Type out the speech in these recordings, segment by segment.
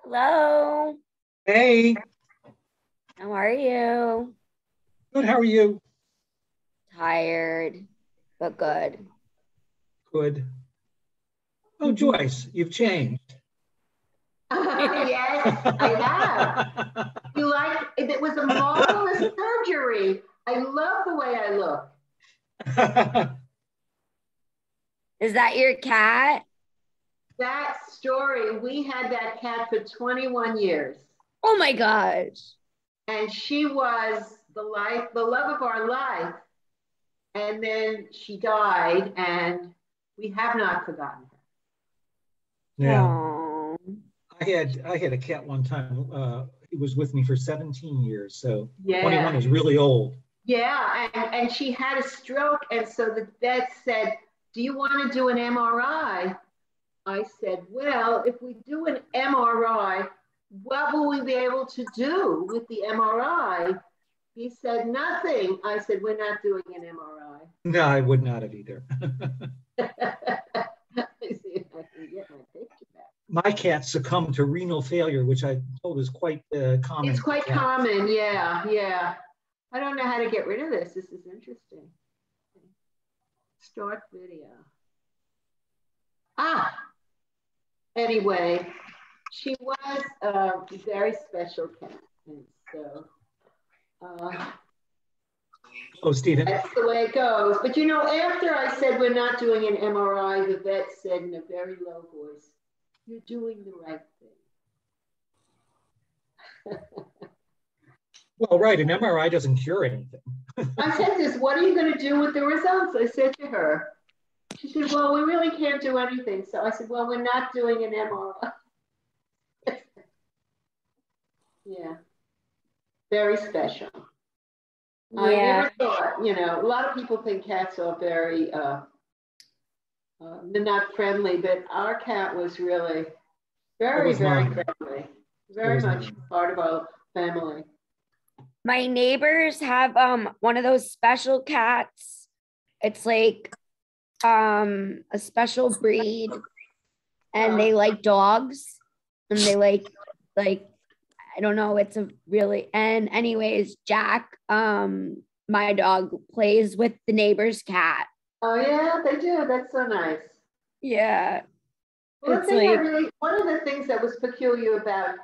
Hello. Hey. How are you? Good. How are you? Tired, but good. Good. Oh, Joyce, you've changed. Yes, I have. You like it was a marvelous surgery. I love the way I look. Is that your cat? That story, we had that cat for 21 years. Oh my gosh. And she was the love of our life. And then she died, and we have not forgotten her. Yeah. Aww. I had a cat one time. He was with me for 17 years, so Yeah. 21 is really old. Yeah, and she had a stroke, and so the vet said, "Do you want to do an MRI?" I said, "Well, if we do an MRI, what will we be able to do with the MRI?" He said, "Nothing." I said, "We're not doing an MRI." No, I would not have either. My cat succumbed to renal failure, which I told is quite common. It's quite common, yeah. I don't know how to get rid of this. This is interesting. Start video. Anyway, she was a very special cat. And so, oh, Stephen. That's the way it goes. But you know, after I said we're not doing an MRI, the vet said in a very low voice, "You're doing the right thing." Well, right, an MRI doesn't cure anything. I said this, "What are you going to do with the results?" I said to her. She said, "Well, we really can't do anything." So I said, "Well, we're not doing an MRI." Yeah, very special. Yeah. I never thought, a lot of people think cats are very, they're not friendly, but our cat was really very, very friendly. Very was much nice. part of our family. My neighbors have one of those special cats. It's like a special breed, and they like dogs, and they like I don't know, it's a really, and anyways, Jack, my dog, plays with the neighbor's cat. Oh yeah, they do. That's so nice. Yeah. Well, It's like, one of the things that was peculiar about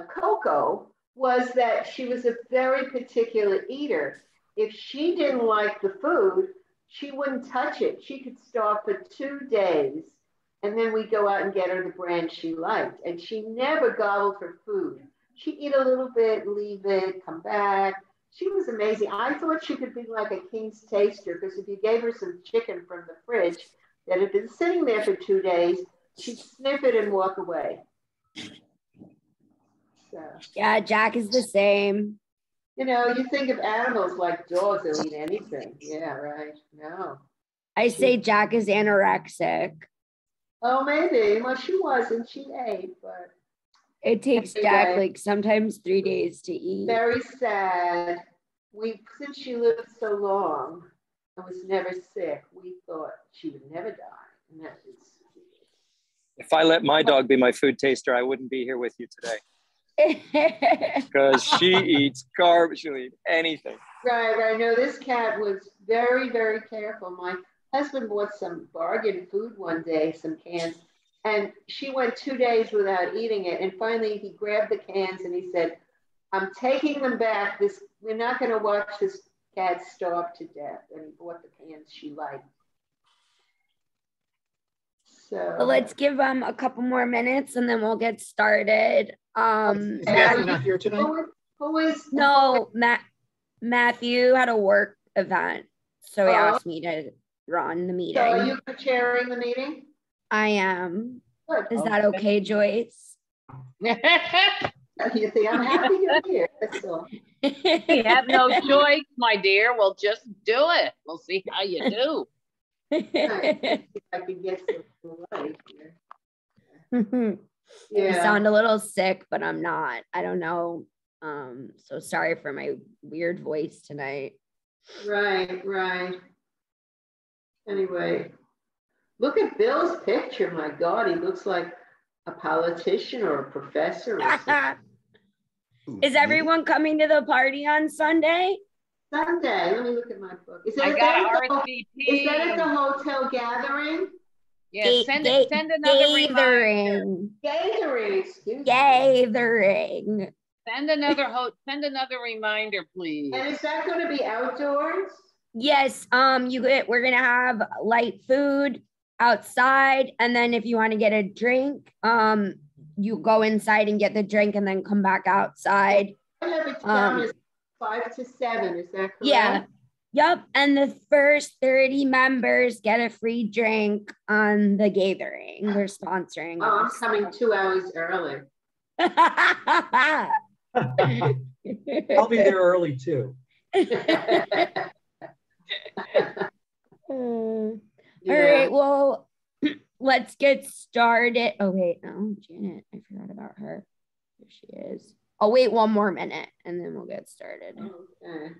Coco was that she was a very particular eater. If she didn't like the food, she wouldn't touch it. She could starve for 2 days, and then we'd go out and get her the brand she liked. And she never gobbled her food. She'd eat a little bit, leave it, come back. She was amazing. I thought she could be like a king's taster because if you gave her some chicken from the fridge that had been sitting there for 2 days, she'd sniff it and walk away. So, yeah, Jack is the same. you know, you think of animals like dogs, they'll eat anything. Yeah, right. No. I say Jack is anorexic. Oh, maybe. Well, she wasn't. She ate, but It takes Jack like sometimes 3 days to eat. very sad. Since she lived so long and was never sick, we thought she would never die. And that is. If I let my dog be my food taster, I wouldn't be here with you today. Because she eats garbage, she'll eat anything. Right. No, this cat was very, very careful. My husband bought some bargain food one day, some cans, and she went 2 days without eating it. And finally, he grabbed the cans and he said, "I'm taking them back. We're not going to watch this cat starve to death." And he bought the cans she liked. So Well, let's give them a couple more minutes and then we'll get started. Is Matthew not here tonight? Who is? No, Matthew had a work event, so he asked me to run the meeting. So are you chairing the meeting? I am. Good. Is that okay, Joyce? You see, I'm happy you're here. That's all. You have no choice, my dear. Well, just do it. We'll see how you do. Right. If I can get some light here. I sound a little sick, but I'm not. I don't know. So sorry for my weird voice tonight. Right. Anyway, look at Bill's picture. My God, he looks like a politician or a professor or something. Is everyone coming to the party on Sunday? Sunday. Let me look at my book. Is I got RSVP. Is that at the hotel gathering? Yeah, send another reminder. Gathering. Excuse me. Gathering. Send another reminder, please. And is that going to be outdoors? Yes. We're gonna have light food outside, and then if you want to get a drink, you go inside and get the drink, and then come back outside. I have it down as 5 to 7. Is that correct? Yeah. Yep. And the first 30 members get a free drink on the gathering. We're sponsoring. Oh, I'm us. coming 2 hours early. I'll be there early too. All right. Well, let's get started. Oh, wait. No, Janet. I forgot about her. Here she is. I'll wait one more minute and then we'll get started. Okay.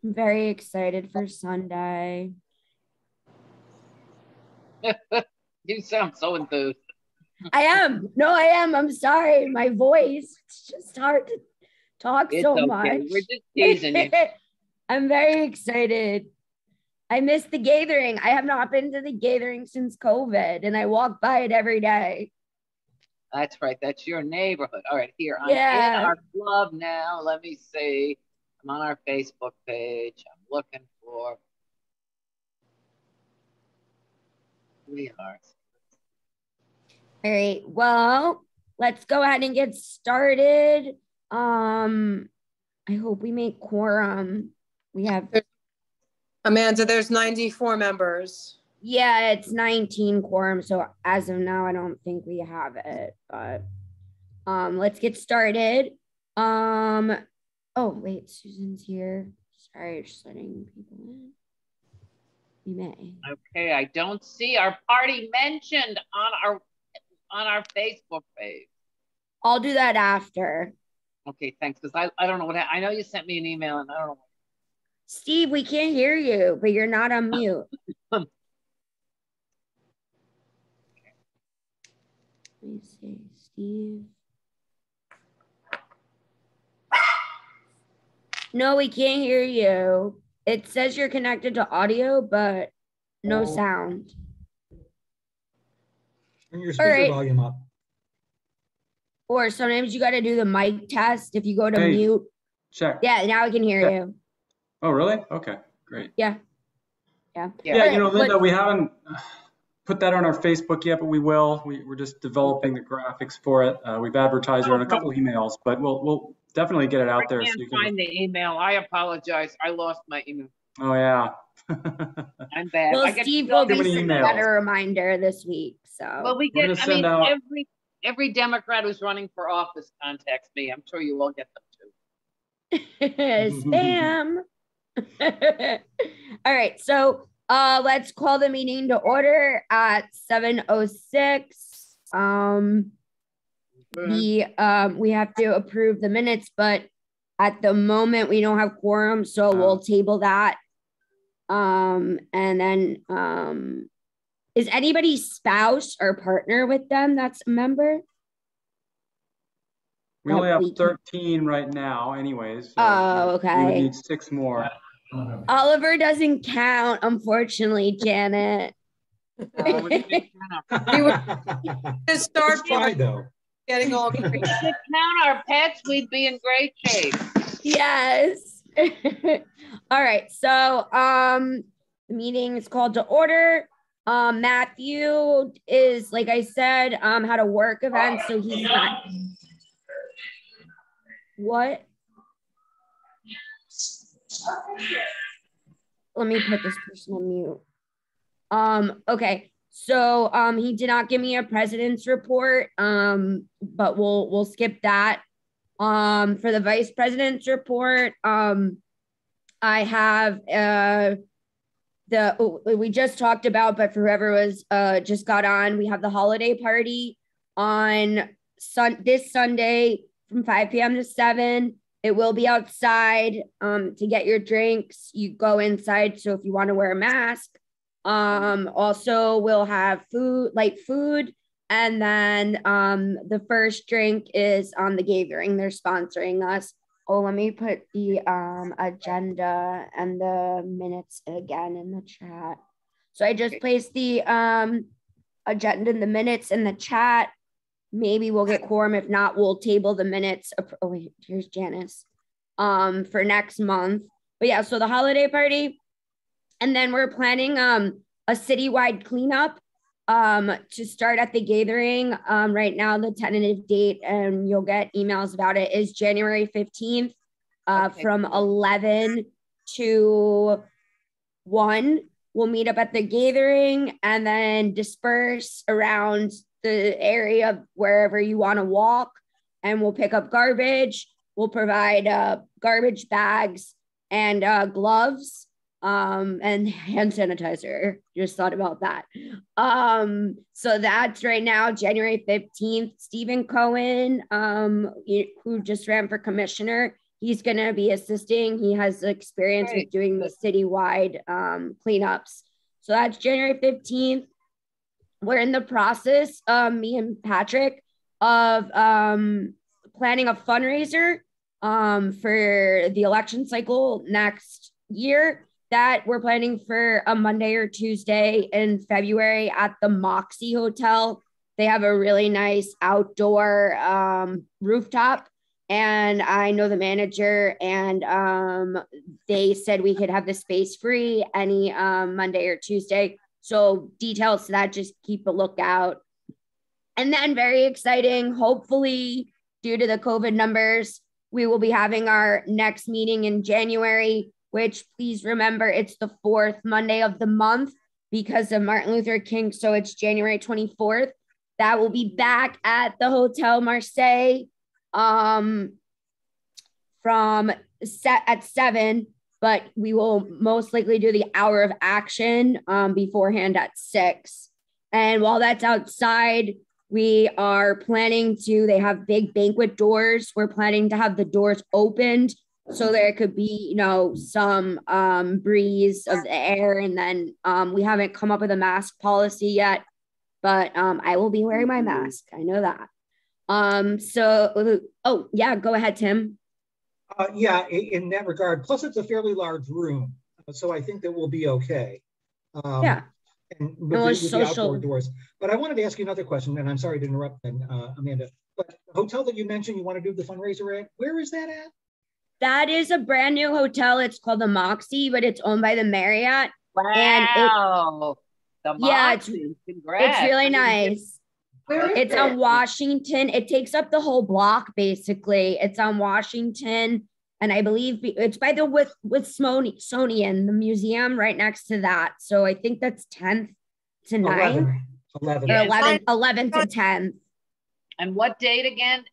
I'm very excited for Sunday. You sound so enthused. I am. No, I am. I'm sorry. My voice. It's just hard to talk It's so okay. much. We're just teasing you. I'm very excited. I miss the gathering. I have not been to the gathering since COVID, and I walk by it every day. That's right. That's your neighborhood. All right, here. I'm in our club now. Let me see. I'm on our Facebook page. I'm looking for sweethearts. All right. Well, let's go ahead and get started. I hope we make quorum. We have Amanda, there's 94 members. Yeah, it's 19 quorum. So as of now, I don't think we have it, but let's get started. Oh, wait, Susan's here. Sorry, just letting people in. We may. Okay, I don't see our party mentioned on our Facebook page. I'll do that after. Okay, thanks. Because I don't know what I know you sent me an email and I don't know. Steve, we can't hear you, but you're not on mute. Let me see, Steve. No, we can't hear you. It says you're connected to audio, but no sound. Turn your speaker volume up. Or sometimes you got to do the mic test if you go to mute. Check. Yeah, now I can hear you. Oh, really? Okay, great. Yeah. Yeah, you know, Linda, we haven't put that on our Facebook yet, but we will. We're just developing the graphics for it. We've advertised it on a couple emails, but we'll definitely get it out there. I can't find the email. I apologize. I lost my email. Oh, yeah. I'm bad. Well, Steve will be sending out a reminder this week. So. Well, we get, I mean, every Democrat who's running for office contacts me. I'm sure you all get them too. Spam. All right, so let's call the meeting to order at 7:06. We have to approve the minutes, but at the moment we don't have quorum, so we'll table that. And then is anybody's spouse or partner with them that's a member? We only have 13 right now anyways. So okay. We would need 6 more. Oliver doesn't count, unfortunately, Janet. We were to start getting all if we could count our pets, we'd be in great shape. Yes. All right. So the meeting is called to order. Matthew is, like I said, had a work event, so he's not. What? Let me put this person on mute. Okay. So he did not give me a president's report, but we'll skip that. For the vice president's report, I have we just talked about, but for whoever was just got on, we have the holiday party on this Sunday from 5 p.m. to 7. It will be outside to get your drinks. You go inside. So if you want to wear a mask, also we'll have light food. And then the first drink is on the gathering. They're sponsoring us. Oh, let me put the agenda and the minutes again in the chat. So I just placed the agenda and the minutes in the chat. Maybe we'll get quorum. If not, we'll table the minutes. Oh, wait, here's Janice for next month. But yeah, so the holiday party. And then we're planning a citywide cleanup to start at the gathering. Right now, the tentative date, and you'll get emails about it, is January 15th from 11 to 1. We'll meet up at the gathering and then disperse around the area wherever you want to walk, and we'll pick up garbage. We'll provide garbage bags and gloves and hand sanitizer. Just thought about that. So that's right now, January 15th. Stephen Cohen, who just ran for commissioner, he's going to be assisting. He has experience with doing the citywide cleanups. So that's January 15th. We're in the process, me and Patrick, of planning a fundraiser for the election cycle next year, that we're planning for a Monday or Tuesday in February at the Moxie Hotel. They have a really nice outdoor rooftop, and I know the manager, and they said we could have the space free any Monday or Tuesday. So details to that, just keep a lookout. And then very exciting, hopefully due to the COVID numbers, we will be having our next meeting in January, which please remember, it's the 4th Monday of the month because of Martin Luther King. So it's January 24th. That will be back at the Hotel Marseille at 7. but we will most likely do the hour of action beforehand at 6. And while that's outside, we are planning to, they have big banquet doors. We're planning to have the doors opened so there could be, you know, some breeze of the air. And then we haven't come up with a mask policy yet, but I will be wearing my mask. I know that. Oh yeah, go ahead, Tim. Yeah, in that regard, plus it's a fairly large room, so I think that we'll be okay. Yeah. And with the outdoor doors. But I wanted to ask you another question, and I'm sorry to interrupt then, Amanda, but the hotel that you mentioned you want to do the fundraiser at, where is that at? That is a brand new hotel. It's called the Moxie, but it's owned by the Marriott. Wow. And the Moxie. Congrats. It's really nice. It's on Washington. It takes up the whole block, basically. It's on Washington. And I believe it's by the Smithsonian, the museum right next to that. So I think that's 10th to 9th. 11 to 10th. And what date again?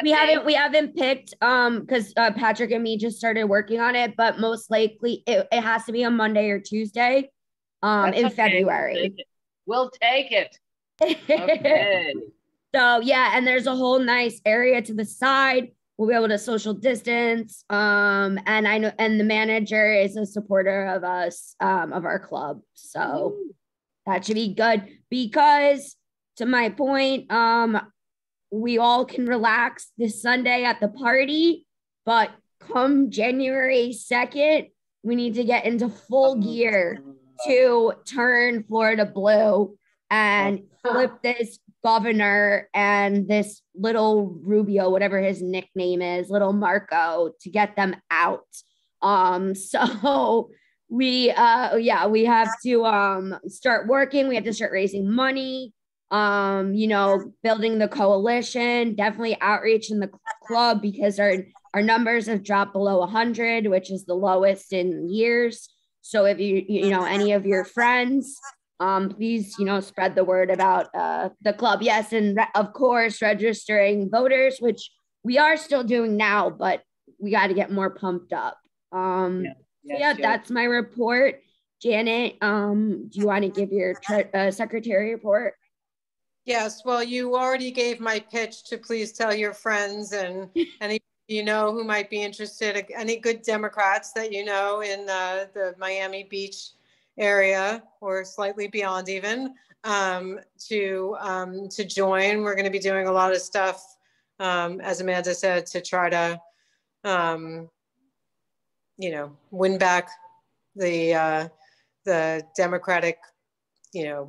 We haven't picked because Patrick and me just started working on it, but most likely it has to be on Monday or Tuesday in February. We'll take it. Okay. So yeah, and there's a whole nice area to the side. We'll be able to social distance. And I know, and the manager is a supporter of us, of our club. So that should be good because, to my point, we all can relax this Sunday at the party, but come January 2nd, we need to get into full gear to turn Florida blue and flip this governor and this little Rubio, whatever his nickname is, little Marco, to get them out. So we have to start working. We have to start raising money, building the coalition, definitely outreach in the club because our numbers have dropped below 100, which is the lowest in years. So if you know any of your friends, please, spread the word about the club. Yes, and of course, registering voters, which we are still doing now, but we got to get more pumped up. That's my report. Janet, do you want to give your secretary report? Yes, well, you already gave my pitch to please tell your friends and any who might be interested, any good Democrats that in the Miami Beach area or slightly beyond even, to join. We're going to be doing a lot of stuff, as Amanda said, to try to win back the Democratic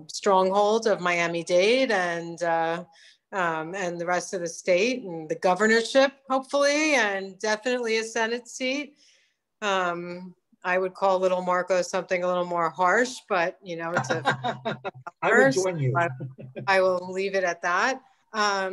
stronghold of Miami-Dade and the rest of the state and the governorship, hopefully, and definitely a Senate seat. I would call little Marco something a little more harsh, but it's a I would join you. I will leave it at that.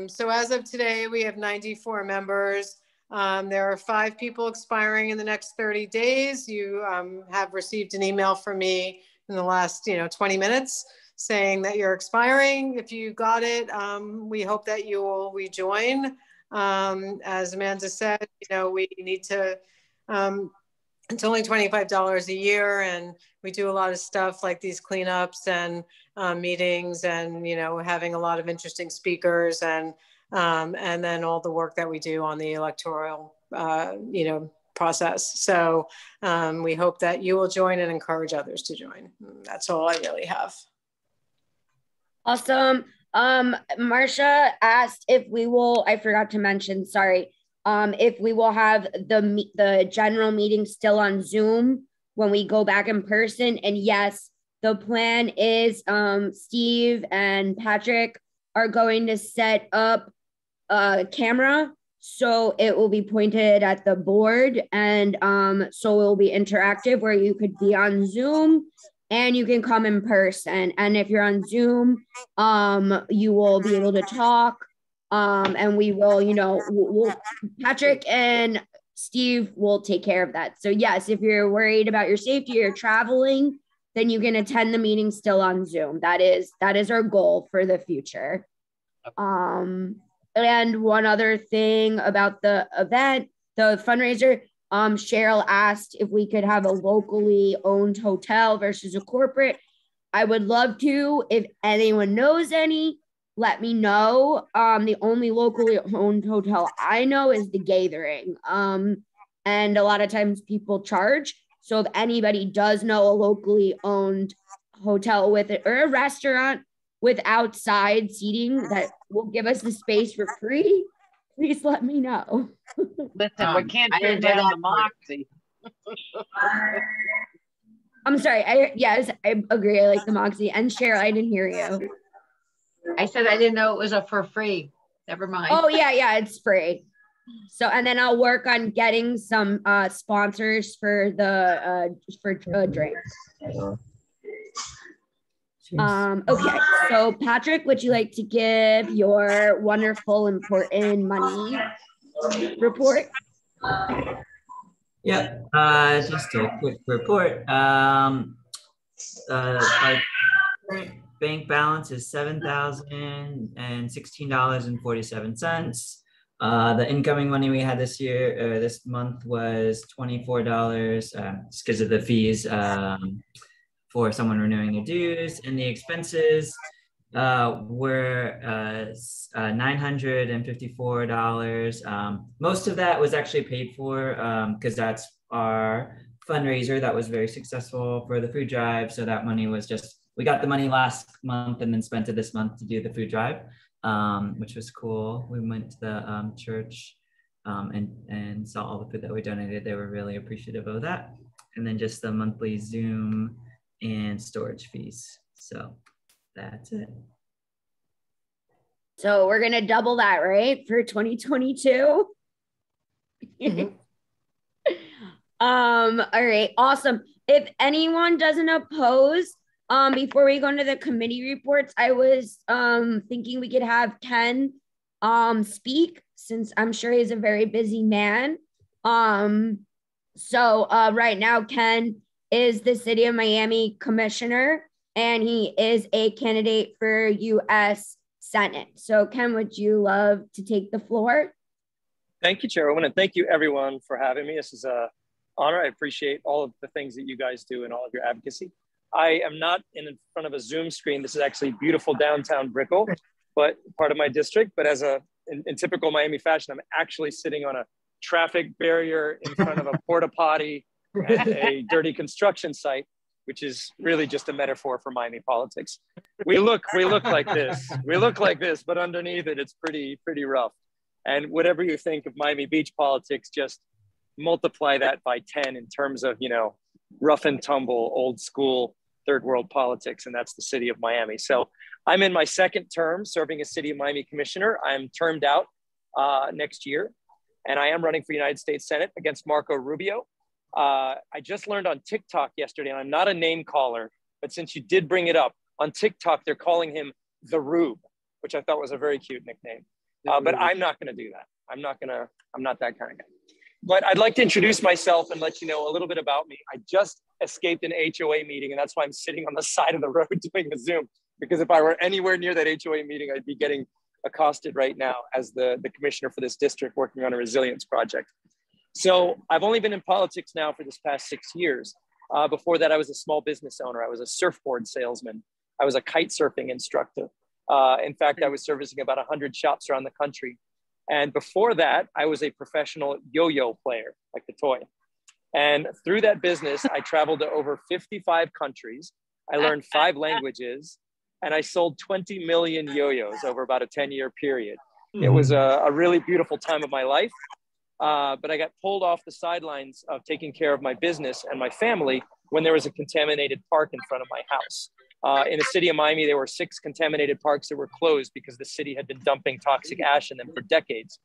So as of today, we have 94 members. There are 5 people expiring in the next 30 days. You have received an email from me in the last 20 minutes saying that you're expiring. If you got it, we hope that you will rejoin. As Amanda said, we need to, it's only $25 a year, and we do a lot of stuff like these cleanups and meetings and, having a lot of interesting speakers and then all the work that we do on the electoral, process. So we hope that you will join and encourage others to join. That's all I really have. Awesome. Marcia asked if we will, I forgot to mention, sorry, if we will have the general meeting still on Zoom when we go back in person. And yes, the plan is Steve and Patrick are going to set up a camera, so it will be pointed at the board, and so it will be interactive where you could be on Zoom and you can come in person. And if you're on Zoom, you will be able to talk, and we will, Patrick and Steve will take care of that. So yes, if you're worried about your safety or traveling, then you can attend the meeting still on Zoom. That is our goal for the future. And one other thing about the event, the fundraiser, Cheryl asked if we could have a locally owned hotel versus a corporate. I would love to. If anyone knows any, let me know. The only locally owned hotel I know is the Gathering. And a lot of times people charge. So if anybody does know a locally owned hotel with it or a restaurant with outside seating that will give us the space for free, please let me know. Listen, we can't turn down the Moxie. I'm sorry. Yes, I agree. I like the Moxie. And Cheryl, I didn't hear you. I said I didn't know it was for free. Never mind. Oh yeah, it's free. So, and then I'll work on getting some sponsors for the drinks. Okay, so Patrick, would you like to give your wonderful, important money report? Yeah, just a quick report. Our bank balance is $7,016.47. The incoming money we had this month was $24, just because of the fees for someone renewing their dues, and the expenses were $954. Most of that was actually paid for because that's our fundraiser that was very successful for the food drive. So that money was we got the money last month and then spent it this month to do the food drive, which was cool. We went to the church and saw all the food that we donated. They were really appreciative of that. And then just the monthly Zoom and storage fees. So that's it. So we're going to double that, right? For 2022. Mm-hmm. All right. Awesome. If anyone doesn't oppose, before we go into the committee reports, I was thinking we could have Ken speak, since I'm sure he's a very busy man. So right now, Ken is the City of Miami Commissioner, and he is a candidate for U.S. Senate. So Ken, would you love to take the floor? Thank you, Chairwoman, and thank you everyone for having me. This is an honor. I appreciate all of the things that you guys do and all of your advocacy. I am not in front of a Zoom screen. This is actually beautiful downtown Brickell, but part of my district. But as in typical Miami fashion, I'm actually sitting on a traffic barrier in front of a porta potty and a dirty construction site, which is really just a metaphor for Miami politics. We look like this. We look like this, but underneath it, it's pretty rough. And whatever you think of Miami Beach politics, just multiply that by 10 in terms of, rough and tumble, old school, third world politics, and that's the city of Miami. So I'm in my second term serving as City of Miami Commissioner. I'm termed out next year, and I am running for United States Senate against Marco Rubio. I just learned on TikTok yesterday, and I'm not a name caller, but since you did bring it up, on TikTok, they're calling him the Rube, which I thought was a very cute nickname. But I'm not going to do that. I'm not that kind of guy. But I'd like to introduce myself and let you know a little bit about me. I just escaped an HOA meeting, and that's why I'm sitting on the side of the road doing the Zoom, because if I were anywhere near that HOA meeting, I'd be getting accosted right now as the commissioner for this district working on a resilience project. So I've only been in politics now for this past 6 years. Before that, I was a small business owner. I was a surfboard salesman. I was a kite surfing instructor. In fact, I was servicing about 100 shops around the country. And before that, I was a professional yo-yo player, like the toy. And through that business, I traveled to over 55 countries. I learned 5 languages, and I sold 20 million yo-yos over about a 10-year period. It was a really beautiful time of my life. But I got pulled off the sidelines of taking care of my business and my family when there was a contaminated park in front of my house. In the city of Miami, there were 6 contaminated parks that were closed because the city had been dumping toxic ash in them for decades.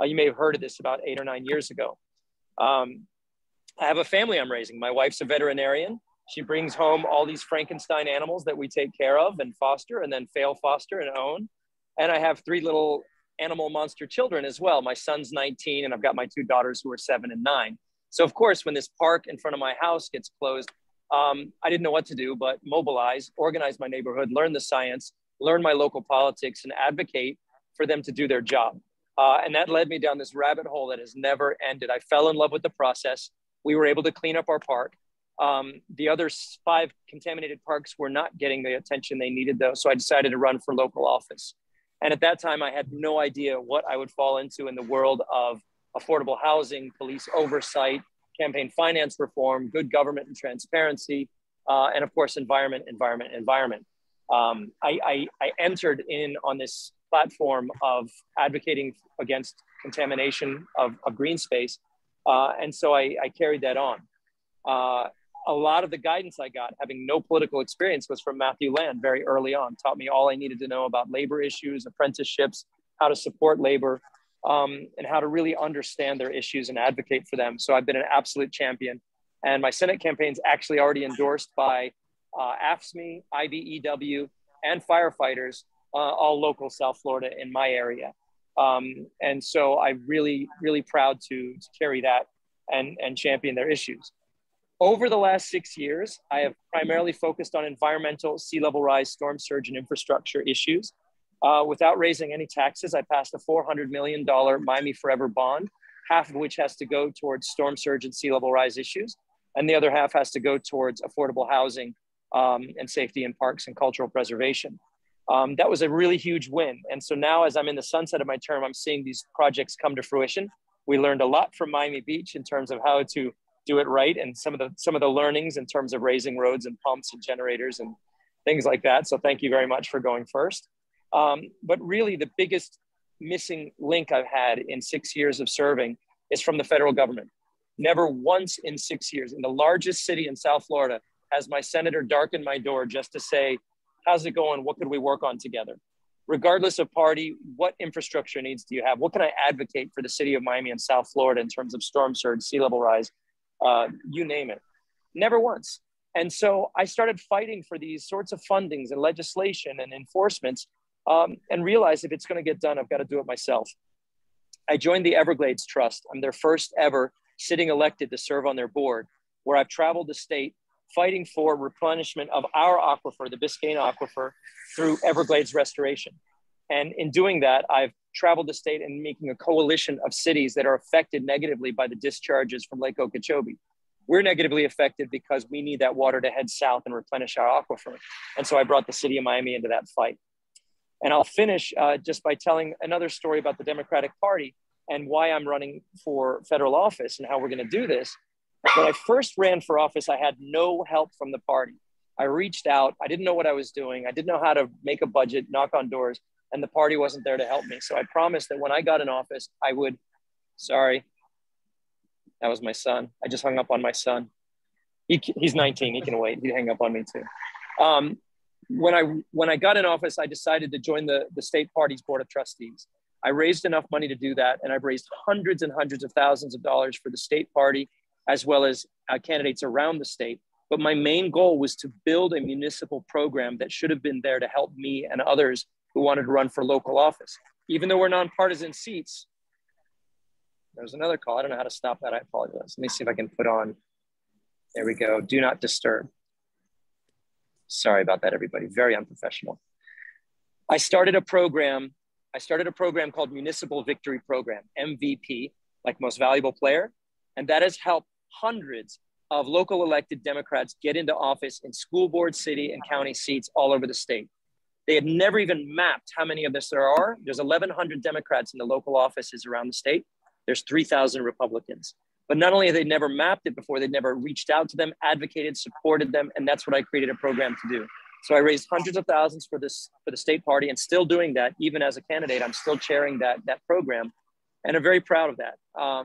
You may have heard of this about 8 or 9 years ago. I have a family I'm raising. My wife's a veterinarian. She brings home all these Frankenstein animals that we take care of and foster and then fail foster and own. And I have 3 little animal monster children as well. My son's 19 and I've got my 2 daughters who are 7 and 9. So of course, when this park in front of my house gets closed, I didn't know what to do, but mobilize, organize my neighborhood, learn the science, learn my local politics, and advocate for them to do their job. And that led me down this rabbit hole that has never ended. I fell in love with the process. We were able to clean up our park. The other 5 contaminated parks were not getting the attention they needed, though. So I decided to run for local office. And at that time, I had no idea what I would fall into in the world of affordable housing, police oversight, campaign finance reform, good government and transparency, and of course, environment. I entered in on this platform of advocating against contamination of green space. And so I carried that on. A lot of the guidance I got, having no political experience, was from Matthew Land very early on. Taught me all I needed to know about labor issues, apprenticeships, how to support labor, and how to really understand their issues and advocate for them. So I've been an absolute champion. And my Senate campaign's actually already endorsed by AFSCME, IBEW, and firefighters, all local South Florida in my area. And so I'm really, really proud to carry that and champion their issues. Over the last 6 years, I have primarily focused on environmental, sea level rise, storm surge, and infrastructure issues. Without raising any taxes, I passed a $400 million Miami Forever bond, half of which has to go towards storm surge and sea level rise issues, and the other half has to go towards affordable housing and safety in parks and cultural preservation. That was a really huge win. And so now, as I'm in the sunset of my term, I'm seeing these projects come to fruition. We learned a lot from Miami Beach in terms of how to do it right, and some of the learnings in terms of raising roads and pumps and generators and things like that. So thank you very much for going first. But really the biggest missing link I've had in 6 years of serving is from the federal government. Never once in 6 years in the largest city in South Florida has my senator darkened my door just to say, how's it going? What could we work on together? Regardless of party, what infrastructure needs do you have? What can I advocate for the city of Miami and South Florida in terms of storm surge, sea level rise, you name it? Never once. And so I started fighting for these sorts of fundings and legislation and enforcements, and realized if it's going to get done, I've got to do it myself. I joined the Everglades Trust. I'm their first ever sitting elected to serve on their board, where I've traveled the state fighting for replenishment of our aquifer, the Biscayne Aquifer, through Everglades restoration. And in doing that, I've traveled the state and making a coalition of cities that are affected negatively by the discharges from Lake Okeechobee. We're negatively affected because we need that water to head south and replenish our aquifer. And so I brought the city of Miami into that fight. And I'll finish just by telling another story about the Democratic Party and why I'm running for federal office and how we're going to do this. When I first ran for office, I had no help from the party. I reached out. I didn't know what I was doing. I didn't know how to make a budget, knock on doors, and the party wasn't there to help me. So I promised that when I got in office, I would, sorry, that was my son. I just hung up on my son. He's 19, he can wait. He'd hang up on me too. When I got in office, I decided to join the state party's board of trustees. I raised enough money to do that, and I've raised hundreds and hundreds of thousands of dollars for the state party, as well as candidates around the state. But my main goal was to build a municipal program that should have been there to help me and others who wanted to run for local office. Even though we're nonpartisan seats, there's another call. I don't know how to stop that. I apologize. Let me see if I can put on, there we go. Do not disturb. Sorry about that, everybody. Very unprofessional. I started a program called Municipal Victory Program, MVP, like Most Valuable Player. And that has helped hundreds of local elected Democrats get into office in school board, city, and county seats all over the state. They had never even mapped how many of us there are. There's 1,100 Democrats in the local offices around the state. There's 3,000 Republicans. But not only have they never mapped it before, they'd never reached out to them, advocated, supported them, and that's what I created a program to do. So I raised hundreds of thousands for the state party, and still doing that, even as a candidate, I'm still chairing that program. And I'm very proud of that.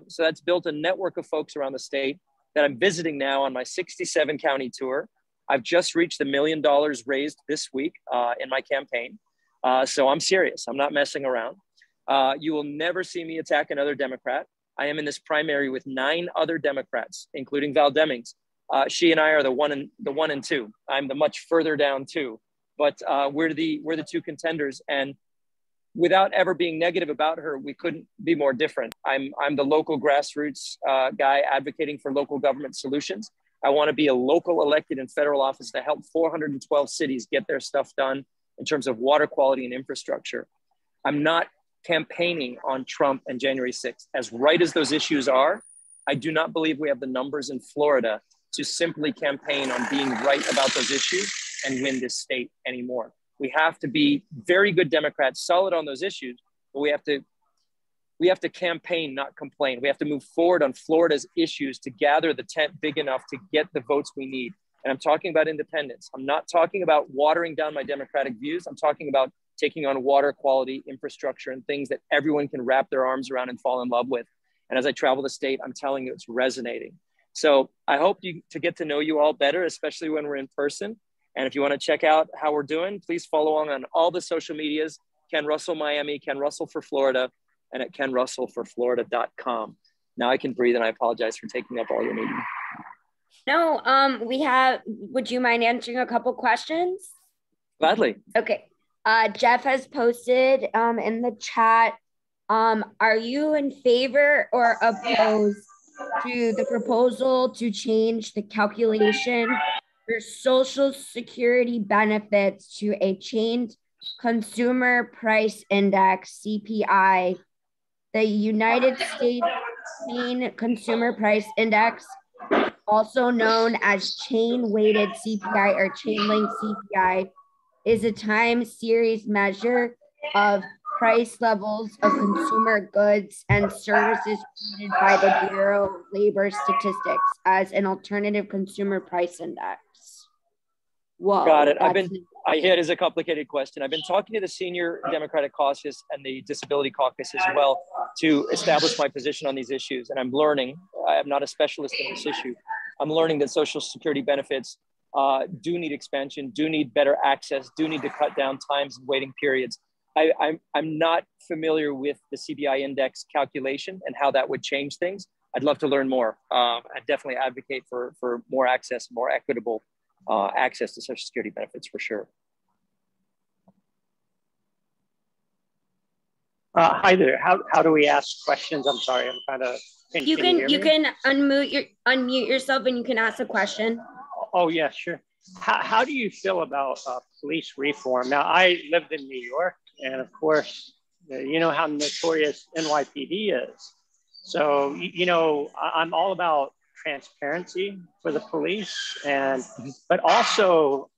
So that's built a network of folks around the state that I'm visiting now on my 67 county tour. I've just reached $1 million raised this week in my campaign. So I'm serious. I'm not messing around. You will never see me attack another Democrat. I am in this primary with 9 other Democrats, including Val Demings. She and I are the one and two. I'm the much further down two, but we're the 2 contenders. And without ever being negative about her, we couldn't be more different. I'm the local grassroots guy advocating for local government solutions. I want to be a local elected in federal office to help 412 cities get their stuff done in terms of water quality and infrastructure. I'm not campaigning on Trump and January 6th. As right as those issues are, I do not believe we have the numbers in Florida to simply campaign on being right about those issues and win this state anymore. We have to be very good Democrats, solid on those issues, but we have to campaign, not complain. We have to move forward on Florida's issues to gather the tent big enough to get the votes we need. And I'm talking about independence. I'm not talking about watering down my Democratic views. I'm talking about taking on water quality, infrastructure, and things that everyone can wrap their arms around and fall in love with. And as I travel the state, I'm telling you, it's resonating. So I hope to get to know you all better, especially when we're in person. And if you want to check out how we're doing, please follow on all the social medias, Ken Russell Miami, Ken Russell for Florida, and at kenrussellforflorida.com. Now I can breathe, and I apologize for taking up all your meeting. No, would you mind answering a couple questions? Gladly. Okay. Jeff has posted in the chat, are you in favor or opposed to the proposal to change the calculation for Social Security benefits to a chained consumer price index, CPI? The United States Chain Consumer Price Index, also known as chain-weighted CPI or chain-linked CPI, is a time series measure of price levels of consumer goods and services created by the Bureau of Labor Statistics as an alternative consumer price index. Whoa. Got it. It is a complicated question. I've been talking to the senior Democratic caucus and the Disability Caucus as well to establish my position on these issues. And I'm learning, I'm not a specialist in this issue. I'm learning that Social Security benefits do need expansion, do need better access, do need to cut down times and waiting periods. I'm not familiar with the CPI index calculation and how that would change things. I'd love to learn more. I definitely advocate for more access, more equitable access to Social Security benefits for sure. Hi there. How do we ask questions? I'm sorry, I'm kind of. You can unmute yourself and you can ask a question. Oh yeah, sure. How do you feel about police reform? Now, I lived in New York, and of course, you know how notorious NYPD is. So, you know, I'm all about transparency for the police, but also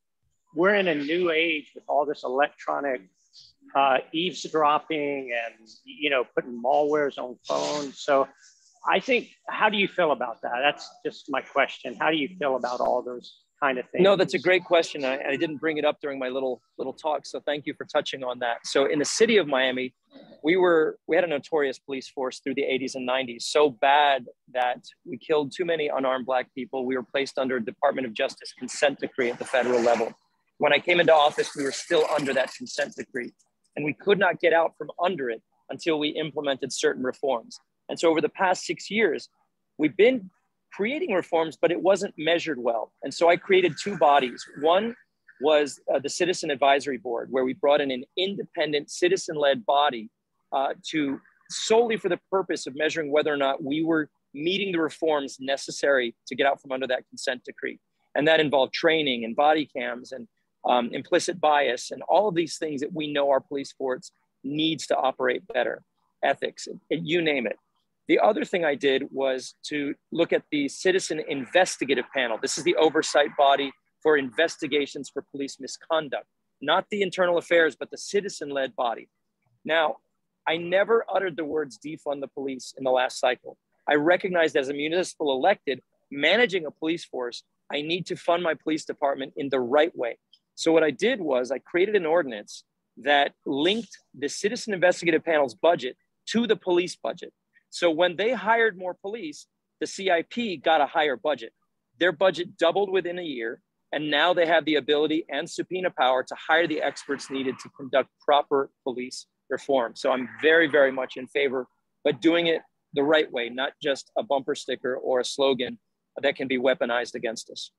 we're in a new age with all this electronic eavesdropping and, you know, putting malwares on phones. So I think, how do you feel about that? That's just my question. How do you feel about all those kind of things? No, that's a great question. I didn't bring it up during my little talk, so thank you for touching on that. So in the city of Miami, we had a notorious police force through the 80s and 90s, so bad that we killed too many unarmed Black people. We were placed under a Department of Justice consent decree at the federal level. When I came into office, we were still under that consent decree, and we could not get out from under it until we implemented certain reforms. And so over the past 6 years, we've been creating reforms, but it wasn't measured well. And so I created two bodies. One was the Citizen Advisory Board, where we brought in an independent citizen-led body to solely for the purpose of measuring whether or not we were meeting the reforms necessary to get out from under that consent decree. And that involved training and body cams and implicit bias and all of these things that we know our police force needs to operate better, ethics, you name it. The other thing I did was to look at the Citizen Investigative Panel. This is the oversight body for investigations for police misconduct, not the internal affairs, but the citizen-led body. Now, I never uttered the words defund the police in the last cycle. I recognized as a municipal elected, managing a police force, I need to fund my police department in the right way. So what I did was I created an ordinance that linked the Citizen Investigative Panel's budget to the police budget. So when they hired more police, the CIP got a higher budget. Their budget doubled within a year, and now they have the ability and subpoena power to hire the experts needed to conduct proper police reform. So I'm very, very much in favor, but doing it the right way, not just a bumper sticker or a slogan that can be weaponized against us.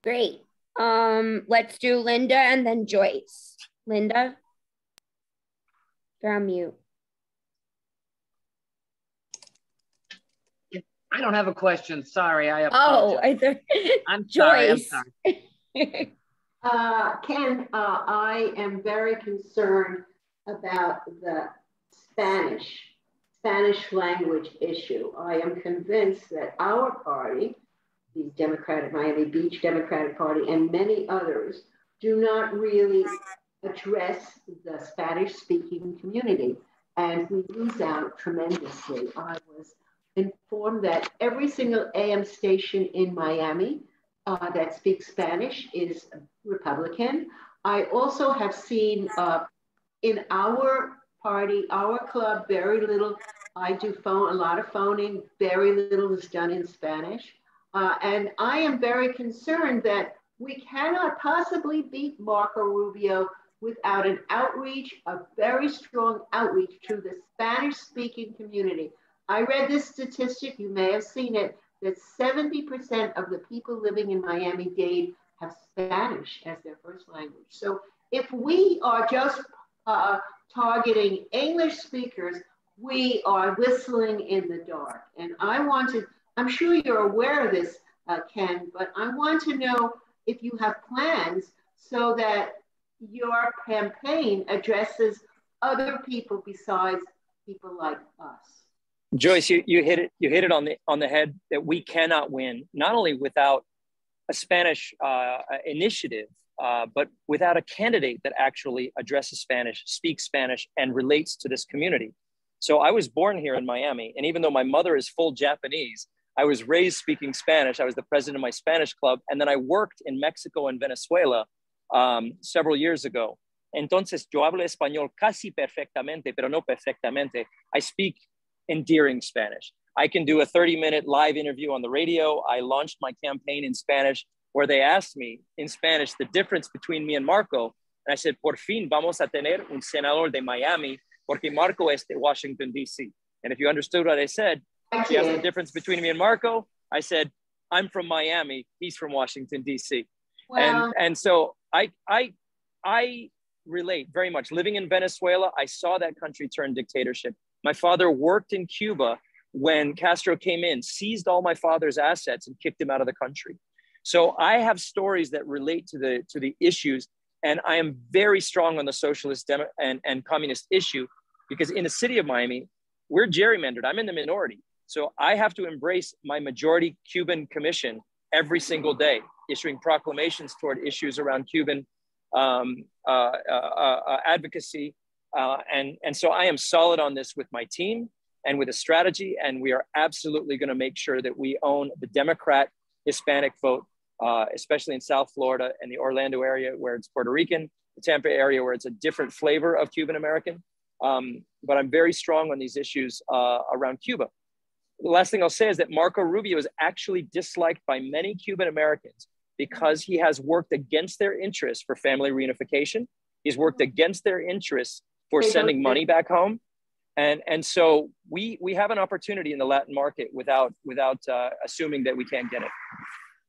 Great. Let's do Linda and then Joyce. Linda, you're on mute. I don't have a question. Sorry, I apologize. I'm Joyce. Sorry. Ken, I am very concerned about the Spanish language issue. I am convinced that our party, the Miami Beach Democratic Party, and many others do not really address the Spanish-speaking community, and we lose out tremendously. I was informed that every single AM station in Miami that speaks Spanish is Republican. I also have seen in our party, our club, very little. I do a lot of phoning, very little is done in Spanish. And I am very concerned that we cannot possibly beat Marco Rubio without an outreach, a very strong outreach to the Spanish-speaking community. I read this statistic, you may have seen it, that 70% of the people living in Miami-Dade have Spanish as their first language. So if we are just targeting English speakers, we are whistling in the dark. And I'm sure you're aware of this, Ken, but I want to know if you have plans so that your campaign addresses other people besides people like us. Joyce, you hit it on the head that we cannot win, not only without a Spanish initiative, but without a candidate that actually addresses Spanish, speaks Spanish, and relates to this community. So I was born here in Miami, and even though my mother is full Japanese, I was raised speaking Spanish. I was the president of my Spanish club, and then I worked in Mexico and Venezuela several years ago. Entonces, yo hablo español casi perfectamente, pero no perfectamente. I speak endearing Spanish. I can do a 30-minute live interview on the radio. I launched my campaign in Spanish, where they asked me in Spanish the difference between me and Marco. And I said, por fin vamos a tener un senador de Miami, porque Marco es de Washington, D.C. And if you understood what I said, she asked the difference between me and Marco. I said, I'm from Miami, he's from Washington, D.C. Wow. And so I relate very much. Living in Venezuela, I saw that country turn dictatorship. My father worked in Cuba when Castro came in, seized all my father's assets and kicked him out of the country. So I have stories that relate to the issues, and I am very strong on the socialist and communist issue, because in the city of Miami, we're gerrymandered. I'm in the minority. So I have to embrace my majority Cuban commission every single day, issuing proclamations toward issues around Cuban advocacy. And so I am solid on this with my team and with a strategy, and we are absolutely going to make sure that we own the Democrat Hispanic vote, especially in South Florida and the Orlando area where it's Puerto Rican, the Tampa area where it's a different flavor of Cuban American. But I'm very strong on these issues around Cuba. The last thing I'll say is that Marco Rubio is actually disliked by many Cuban Americans because he has worked against their interests for family reunification. He's worked against their interests for sending money back home. And so we have an opportunity in the Latin market without assuming that we can't get it.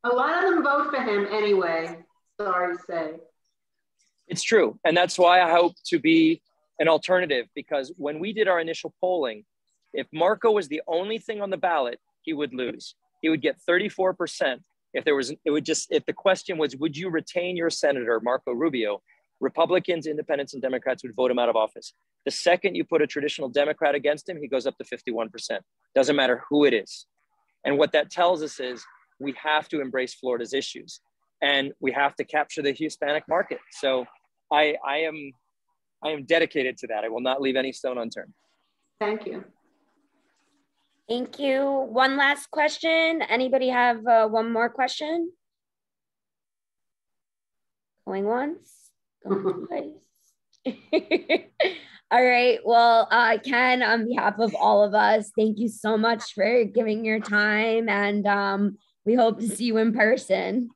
A lot of them vote for him anyway, sorry to say. It's true. And that's why I hope to be an alternative, because when we did our initial polling, if Marco was the only thing on the ballot, he would lose. He would get 34%. If the question was, would you retain your senator, Marco Rubio? Republicans, independents, and Democrats would vote him out of office. The second you put a traditional Democrat against him, he goes up to 51%. Doesn't matter who it is. And what that tells us is we have to embrace Florida's issues, and we have to capture the Hispanic market. So I am dedicated to that. I will not leave any stone unturned. Thank you. Thank you. One last question. Anybody have one more question? Going once, going twice. All right. Well, Ken, on behalf of all of us, thank you so much for giving your time, and we hope to see you in person.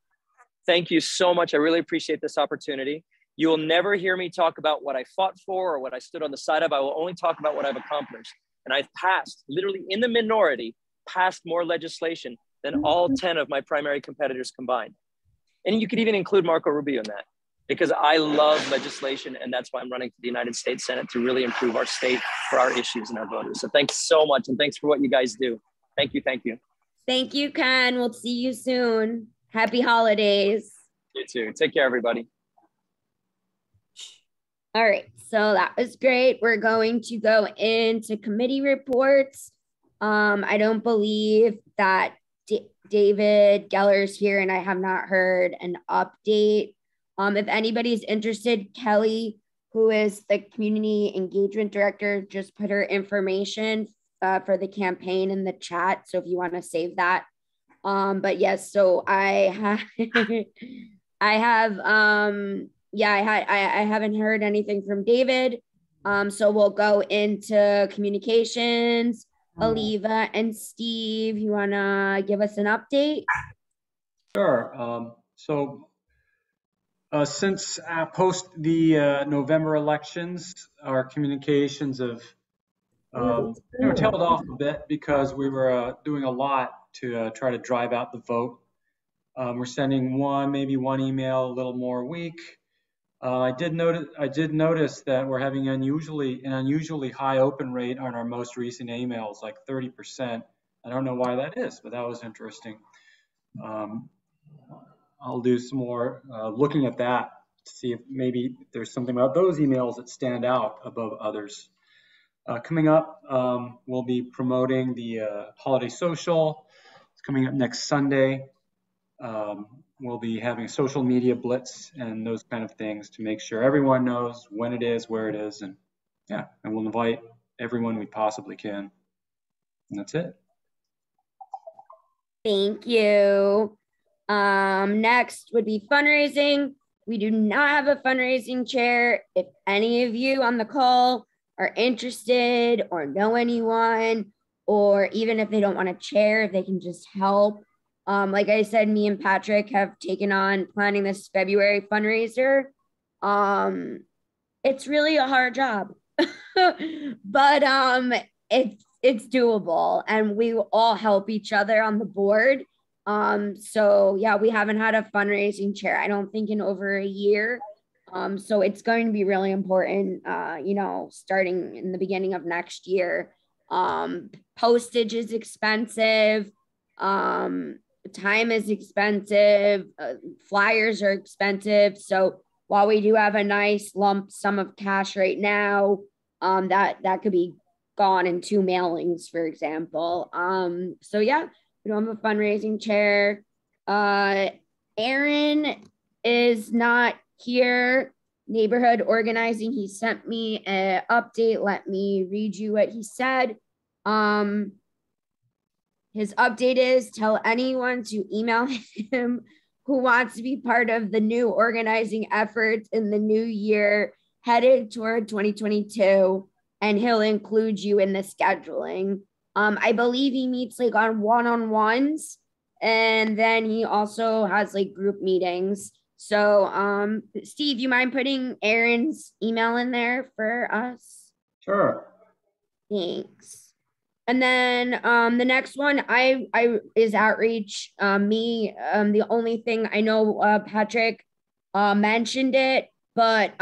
Thank you so much. I really appreciate this opportunity. You will never hear me talk about what I fought for or what I stood on the side of. I will only talk about what I've accomplished. And I've passed, literally in the minority, passed more legislation than all 10 of my primary competitors combined. And you could even include Marco Rubio in that, because I love legislation, and that's why I'm running for the United States Senate, to really improve our state for our issues and our voters. So thanks so much, and thanks for what you guys do. Thank you, thank you. Thank you, Ken. We'll see you soon. Happy holidays. You too. Take care, everybody. All right. So that was great. We're going to go into committee reports. I don't believe that David Geller's here, and I have not heard an update. If anybody's interested, Kelly, who is the community engagement director, just put her information for the campaign in the chat. So if you want to save that. But yes, so I haven't heard anything from David. So we'll go into communications. Aliva and Steve, you want to give us an update? Sure. Since post the November elections, our communications have tailed off a bit because we were doing a lot to try to drive out the vote. We're sending maybe one email a little more a week. I did notice that we're having an unusually high open rate on our most recent emails, like 30%. I don't know why that is, but that was interesting. I'll do some more looking at that to see if maybe there's something about those emails that stand out above others. Coming up, we'll be promoting the holiday social. It's coming up next Sunday. We'll be having a social media blitz and those kind of things to make sure everyone knows when it is, where it is, and we'll invite everyone we possibly can. And that's it. Thank you. Next would be fundraising. We do not have a fundraising chair. If any of you on the call are interested or know anyone, or even if they don't want a chair, if they can just help. Like I said, me and Patrick have taken on planning this February fundraiser. It's really a hard job, but it's doable, and we all help each other on the board. So yeah, we haven't had a fundraising chair, I don't think, in over a year. So it's going to be really important, starting in the beginning of next year. Postage is expensive. Time is expensive. Flyers are expensive. So while we do have a nice lump sum of cash right now, that could be gone in 2 mailings, for example. So yeah, we don't have a fundraising chair. Aaron is not here. Neighborhood organizing. He sent me an update. Let me read you what he said. His update is: tell anyone to email him who wants to be part of the new organizing efforts in the new year headed toward 2022, and he'll include you in the scheduling. I believe he meets like on one-on-ones, and then he also has like group meetings. So Steve, you mind putting Aaron's email in there for us? Sure. Thanks. And then the next one is outreach. The only thing I know, Patrick mentioned it, but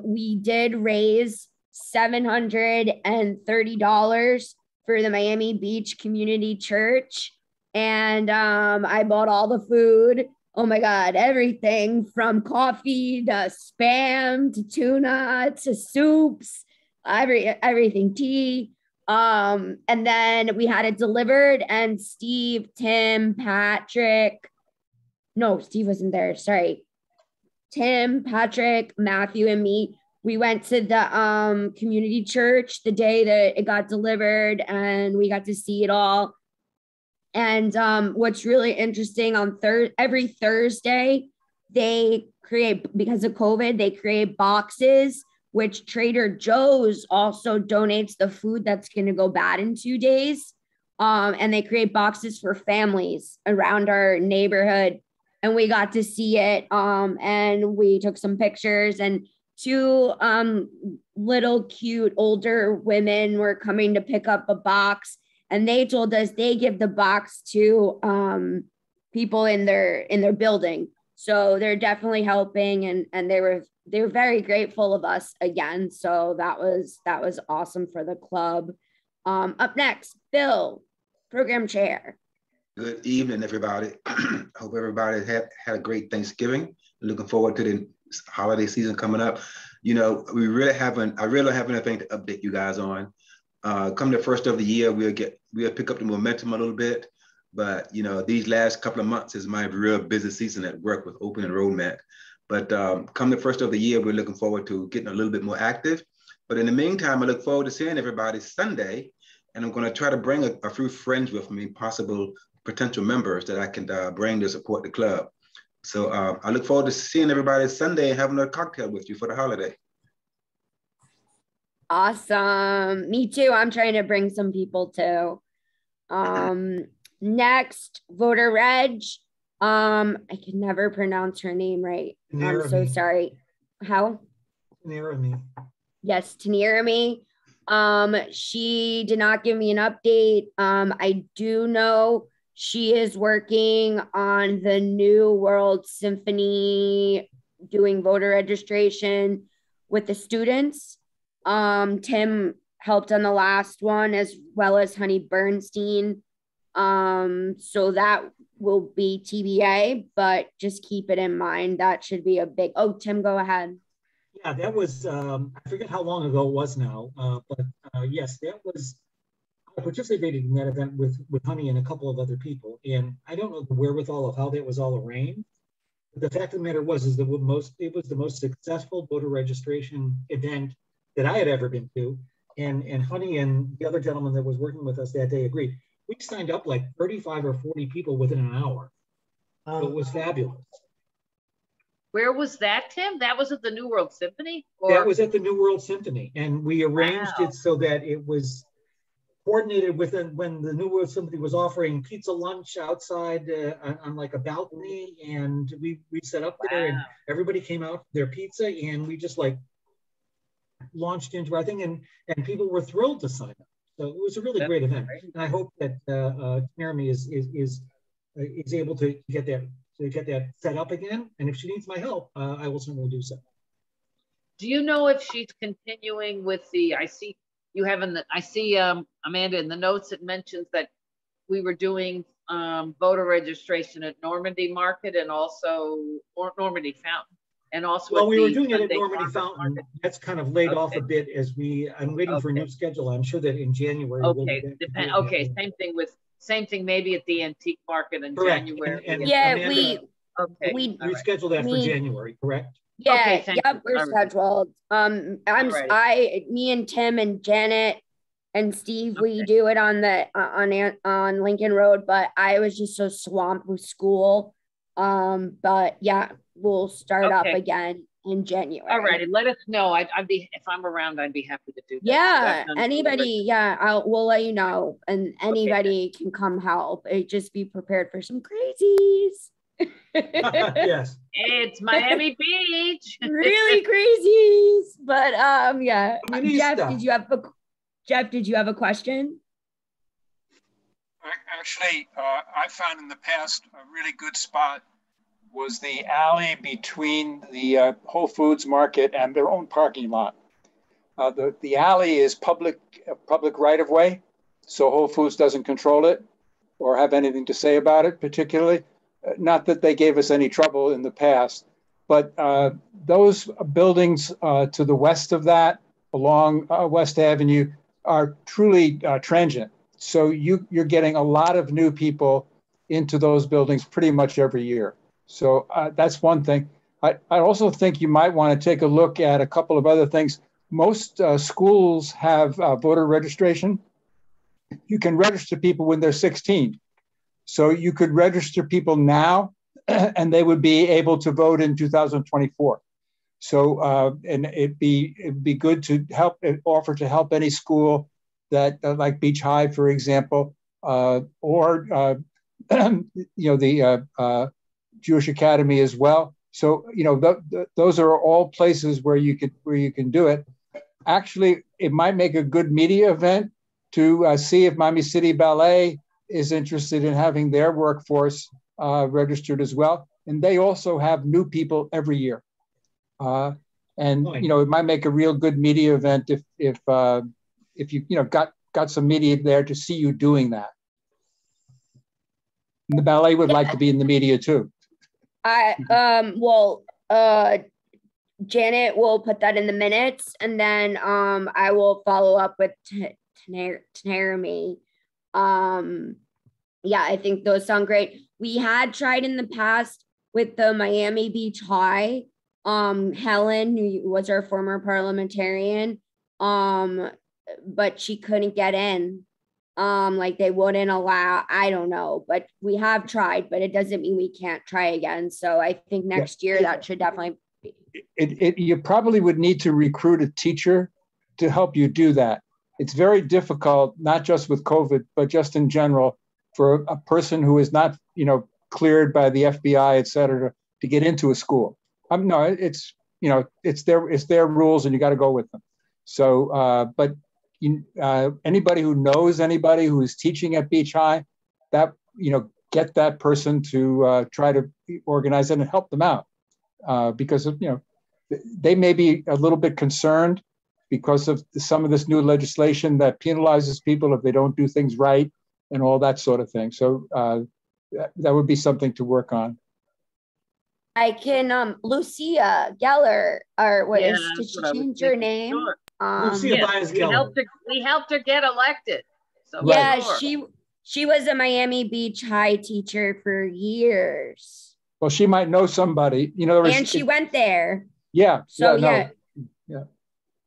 we did raise $730 for the Miami Beach Community Church. And I bought all the food. Oh my God, everything from coffee to Spam to tuna to soups, everything, tea. And then we had it delivered, and Steve, Tim, Patrick, no, Steve wasn't there. Sorry. Tim, Patrick, Matthew, and me, we went to the community church the day that it got delivered, and we got to see it all. And what's really interesting, on every Thursday, they create, because of COVID, they create boxes, which Trader Joe's also donates the food that's going to go bad in 2 days. And they create boxes for families around our neighborhood. And we got to see it, and we took some pictures, and 2 little cute older women were coming to pick up a box. And they told us they give the box to people in their building. So they're definitely helping, and they were very grateful of us again. So that was awesome for the club. Up next, Bill, program chair. Good evening, everybody. Hope everybody had a great Thanksgiving. Looking forward to the holiday season coming up. You know, I really haven't anything to update you guys on. Come the first of the year, we'll pick up the momentum a little bit. But, you know, these last couple of months is my real busy season at work with open enrollment. But come the first of the year, we're looking forward to getting a little bit more active. But in the meantime, I look forward to seeing everybody Sunday. And I'm going to try to bring a few friends with me, possible potential members that I can bring to support the club. So I look forward to seeing everybody Sunday and having a cocktail with you for the holiday. Awesome. Me too. I'm trying to bring some people too. Next, voter reg. I can never pronounce her name right. I'm so sorry. How? Tanirami. Yes, Tanirami. She did not give me an update. I do know she is working on the New World Symphony, doing voter registration with the students. Tim helped on the last one, as well as Honey Bernstein. So that will be TBA, but just keep it in mind. That should be a big, Tim, go ahead. Yeah, that was, I forget how long ago it was now, but yes, that was, I participated in that event with Honey and a couple of other people. And I don't know the wherewithal of how that was all arranged. But the fact of the matter is that it was the most successful voter registration event that I had ever been to. And Honey and the other gentleman that was working with us that day agreed. We signed up like 35 or 40 people within an hour. So it was fabulous. Where was that, Tim? That was at the New World Symphony? That was at the New World Symphony. And we arranged it so that it was coordinated with when the New World Symphony was offering pizza lunch outside on like a balcony. And we set up there and everybody came out for their pizza and we just like launched into our thing and people were thrilled to sign up. So it was a really great event. And I hope that Jeremy is able to get that set up again. And if she needs my help, I will certainly do so. Do you know if she's continuing with I see Amanda in the notes, it mentions that we were doing voter registration at Normandy Market and also Normandy Fountain. And also, well, we were doing it at Normandy Fountain. That's kind of laid off a bit as I'm waiting for a new schedule. I'm sure that in January. Okay. Same thing maybe at the Antique Market in January. And yeah, Amanda, we scheduled that for January, correct? Yeah, we're scheduled. Me and Tim and Janet and Steve, we do it on Lincoln Road, but I was just so swamped with school. But yeah, we'll start up again in January. All right, and let us know. If I'm around, I'd be happy to do that. Yeah, anybody. Yeah, we'll let you know, and anybody can come help. Just be prepared for some crazies. Yes, it's Miami Beach. Really crazies, but yeah. Jeff, did you have a question? Actually, I found in the past a really good spot was the alley between the Whole Foods Market and their own parking lot. The alley is public right of way, so Whole Foods doesn't control it or have anything to say about it particularly. Not that they gave us any trouble in the past, but those buildings to the west of that, along West Avenue, are truly transient. So you're getting a lot of new people into those buildings pretty much every year. So that's one thing. I also think you might want to take a look at a couple of other things. Most schools have voter registration. You can register people when they're 16. So you could register people now and they would be able to vote in 2024. So, and it'd be good to offer to help any school that like Beach High, for example, or the Jewish Academy as well. So, those are all places where you can do it. Actually, it might make a good media event to see if Miami City Ballet is interested in having their workforce registered as well. And they also have new people every year. It might make a real good media event if you got some media there to see you doing that. And the ballet would like to be in the media too. Janet will put that in the minutes, and then I will follow up with Tanarami. Yeah, I think those sound great. We had tried in the past with the Miami Beach High. Helen, who was our former parliamentarian, but she couldn't get in. Like they wouldn't allow, I don't know, but we have tried, but it doesn't mean we can't try again. So I think next year that should definitely be. You probably would need to recruit a teacher to help you do that. It's very difficult, not just with COVID, but just in general, for a person who is not, cleared by the FBI, et cetera, to get into a school. No, it's their rules, and you got to go with them. So, but anybody who knows anybody who is teaching at Beach High, that get that person to try to organize it and help them out, because they may be a little bit concerned because of some of this new legislation that penalizes people if they don't do things right and all that sort of thing. So that would be something to work on. I can, Lucia Geller, or what is, did she change her name? Sure. Lucia Byers Geller. We helped her get elected. So yeah, sure. she was a Miami Beach High teacher for years. Well, she might know somebody, and she went there. Yeah. So yeah.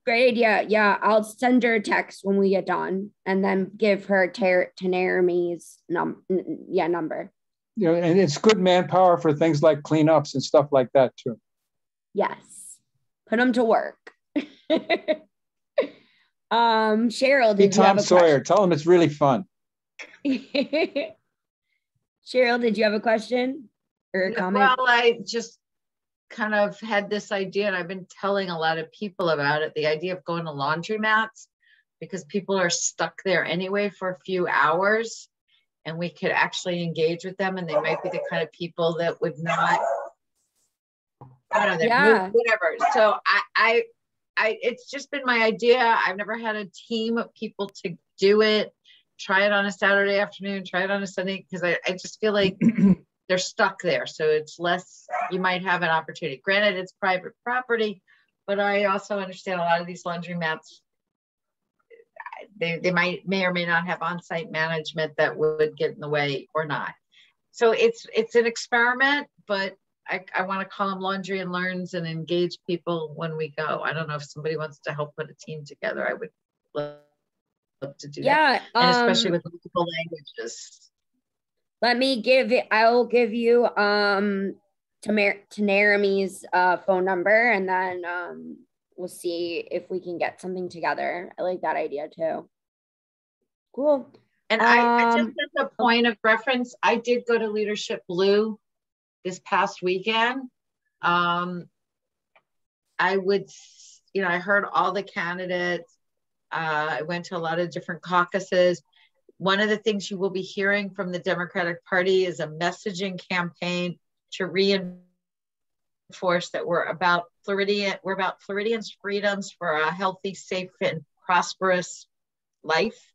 Great idea. Yeah, I'll send her a text when we get done, and then give her Tanarami's number. And it's good manpower for things like cleanups and stuff like that too. Yes, put them to work. Cheryl, did you have a Sawyer? Question? Tell them it's really fun. Cheryl, did you have a question or a comment? Well, I just kind of had this idea, and I've been telling a lot of people about it, the idea of going to laundromats, because people are stuck there anyway for a few hours, and we could actually engage with them, and they might be the kind of people that would not, I don't know, move, whatever. So I it's just been my idea. I've never had a team of people to do it. Try it on a Saturday afternoon, try it on a Sunday, because I just feel like they're stuck there. So it's less, you might have an opportunity. Granted, it's private property, but I also understand a lot of these laundromats, they may or may not have on-site management that would get in the way or not. So it's an experiment, but I want to call them Laundry and Learns and engage people when we go. I don't know if somebody wants to help put a team together. I would love to do that. And especially with multiple languages. I'll give you Tanarami's phone number, and then we'll see if we can get something together. I like that idea too. Cool. And I just as a point of reference, I did go to Leadership Blue this past weekend. I heard all the candidates. I went to a lot of different caucuses. One of the things you will be hearing from the Democratic Party is a messaging campaign to reinforce that we're about Floridians' freedoms for a healthy, safe, and prosperous life.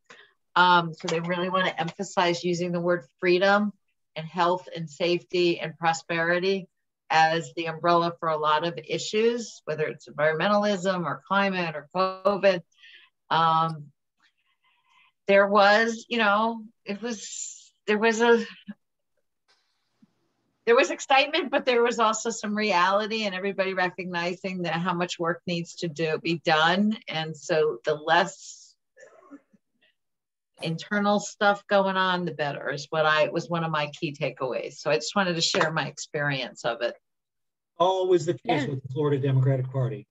So they really want to emphasize using the word freedom and health and safety and prosperity as the umbrella for a lot of issues, whether it's environmentalism or climate or COVID. There was excitement, but there was also some reality, and everybody recognizing that how much work needs to be done. And so the less internal stuff going on, the better, is was one of my key takeaways. So I just wanted to share my experience of it. Always the case with the Florida Democratic Party.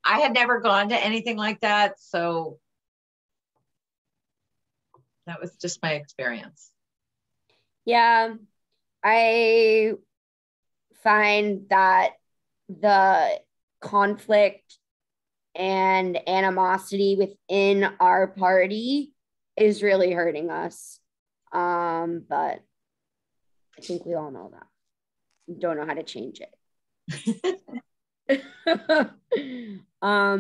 I had never gone to anything like that, so that was just my experience. Yeah, I find that the conflict and animosity within our party is really hurting us. But I think we all know that. Don't know how to change it.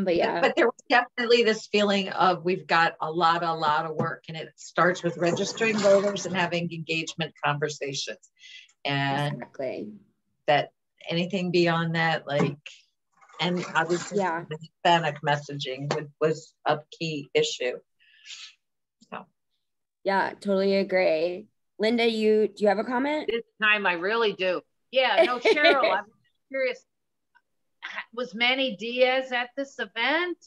But yeah. But there was definitely this feeling of we've got a lot of work, and it starts with registering voters and having engagement conversations. And exactly. That anything beyond that, like, And obviously, Hispanic messaging was a key issue. So, yeah, totally agree. Linda, do you have a comment? This time I really do. Yeah, no, Cheryl, I'm curious. Was Manny Diaz at this event?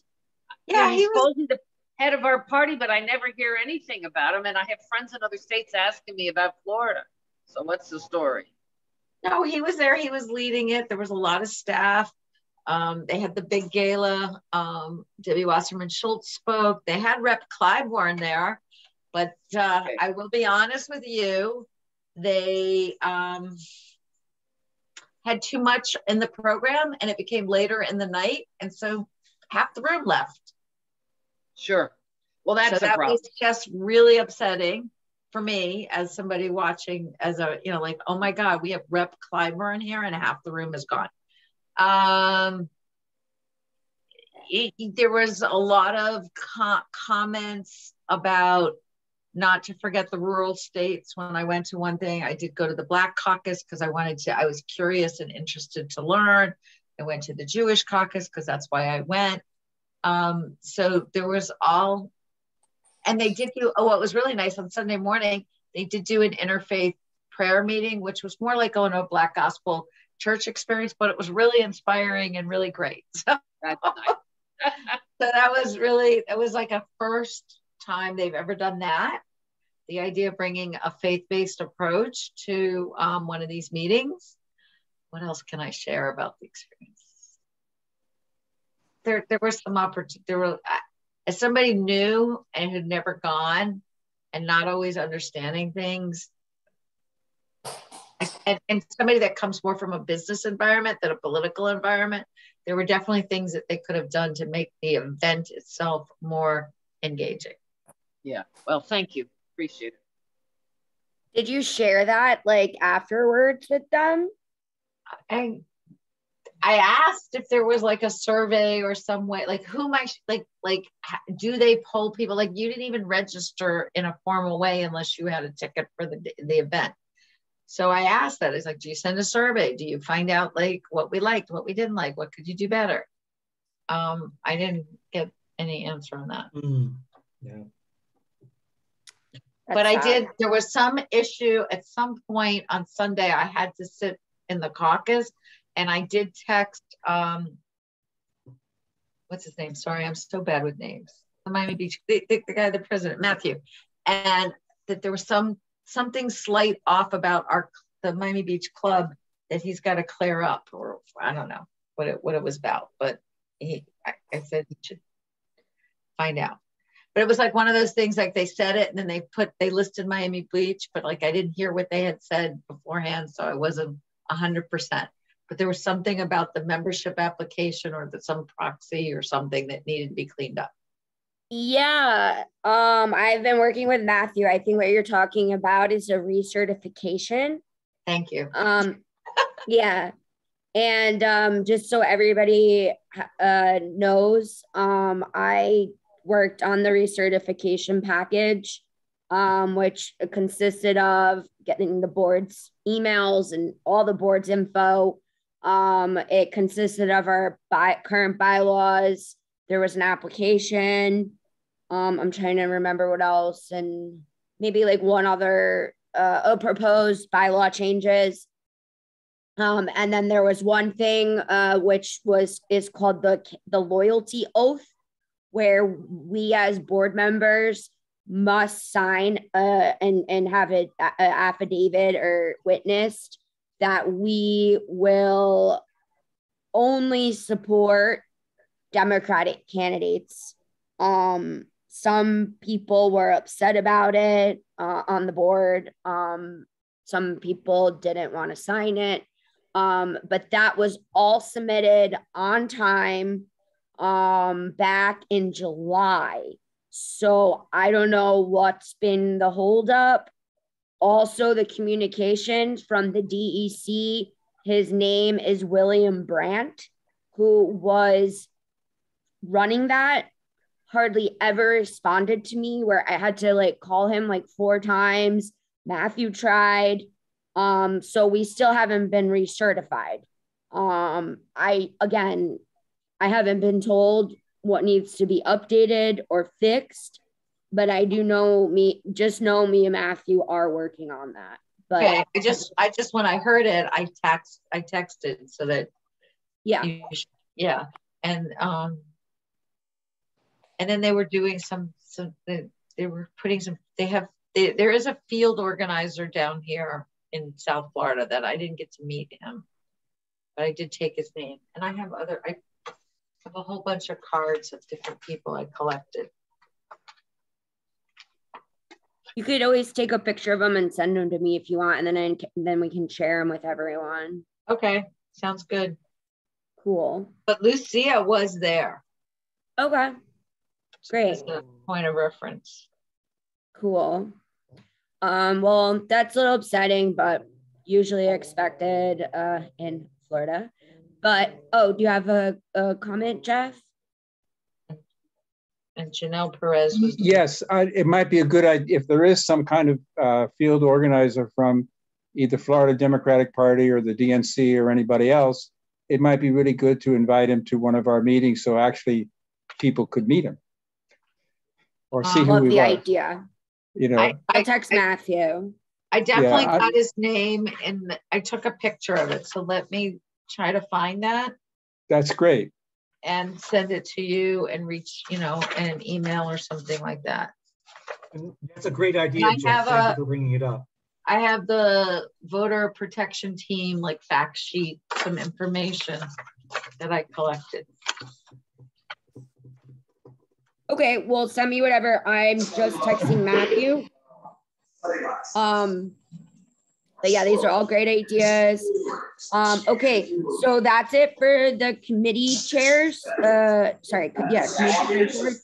Yeah, he's supposed to be the head of our party, but I never hear anything about him. And I have friends in other states asking me about Florida. So what's the story? No, he was there. He was leading it. There was a lot of staff. They had the big gala. Debbie Wasserman Schultz spoke. They had Rep. Clybourne there. But I will be honest with you, they had too much in the program and it became later in the night. And so half the room left. Sure. Well, that's that was just really upsetting for me as somebody watching as a, like, oh my God, we have Rep. Clybourne here and half the room is gone. There was a lot of comments about not to forget the rural states. When I went to one thing, I did go to the Black Caucus because I was curious and interested to learn. I went to the Jewish Caucus because that's why I went. So there was and they did do, what was really nice on Sunday morning, they did do an interfaith prayer meeting, which was more like going to a Black gospel church experience, but it was really inspiring and really great. So, that's nice. So it was like a first time they've ever done that. The idea of bringing a faith-based approach to one of these meetings. What else can I share about the experience? There were some opportunities. As somebody new and had never gone and not always understanding things, and somebody that comes more from a business environment than a political environment, there were definitely things that they could have done to make the event itself more engaging. Yeah. Well, thank you. Appreciate it. Did you share that like afterwards with them? I asked if there was like a survey or some way, like who might do they poll people? Like you didn't even register in a formal way unless you had a ticket for the event. So I asked that. It's like, do you send a survey? Do you find out like what we liked, what we didn't like, what could you do better? I didn't get any answer on that. Yeah. But I did, there was some issue at some point on Sunday, I had to sit in the caucus and I did text, what's his name? Sorry, I'm so bad with names. The Miami Beach, the guy, the president, Matthew. And that there was something slight off about the Miami Beach club that he's got to clear up, or I don't know what it was about, but I said he should find out. But it was like one of those things, like they said it and then they listed Miami Beach, but like I didn't hear what they had said beforehand, so I wasn't 100%. But there was something about the membership application or some proxy or something that needed to be cleaned up. Yeah, I've been working with Matthew. I think what you're talking about is a recertification. Thank you. Yeah, and just so everybody knows, I worked on the recertification package, which consisted of getting the board's emails and all the board's info. It consisted of our current bylaws. There was an application. I'm trying to remember what else, and maybe like one other proposed bylaw changes. And then there was one thing which is called the loyalty oath, where we as board members must sign and have an affidavit or witnessed that we will only support Democratic candidates. Some people were upset about it on the board. Some people didn't want to sign it. But that was all submitted on time back in July. So I don't know what's been the holdup. Also, the communications from the DEC, his name is William Brandt, who was running that, hardly ever responded to me, where I had to like call him like 4 times. Matthew tried. So we still haven't been recertified. I haven't been told what needs to be updated or fixed, but I do know me and Matthew are working on that. But okay. I just when I heard it, I texted so that yeah. And then they were doing they were putting there is a field organizer down here in South Florida that I didn't get to meet him, but I did take his name. And I have a whole bunch of cards of different people I collected. You could always take a picture of them and send them to me if you want, and then we can share them with everyone. Okay, sounds good. Cool. But Lucia was there. Okay, great. As a point of reference. Cool. Well, that's a little upsetting, but usually expected in Florida. But do you have a comment, Jeff? And Janelle Perez was. Yes, it might be a good idea if there is some kind of field organizer from either Florida Democratic Party or the DNC or anybody else. It might be really good to invite him to one of our meetings so actually people could meet him or see who he was. The idea. You know, I text Matthew. I definitely got his name and I took a picture of it. So let me try to find that. That's great. And send it to you and reach, an email or something like that. And that's a great idea, Jeff. Thank you for bringing it up. I have the voter protection team, like fact sheet, some information that I collected. Okay, well, send me whatever. I'm just texting Matthew. But yeah, these are all great ideas. Okay, so that's it for the committee chairs. Sorry, yeah, committee chairs.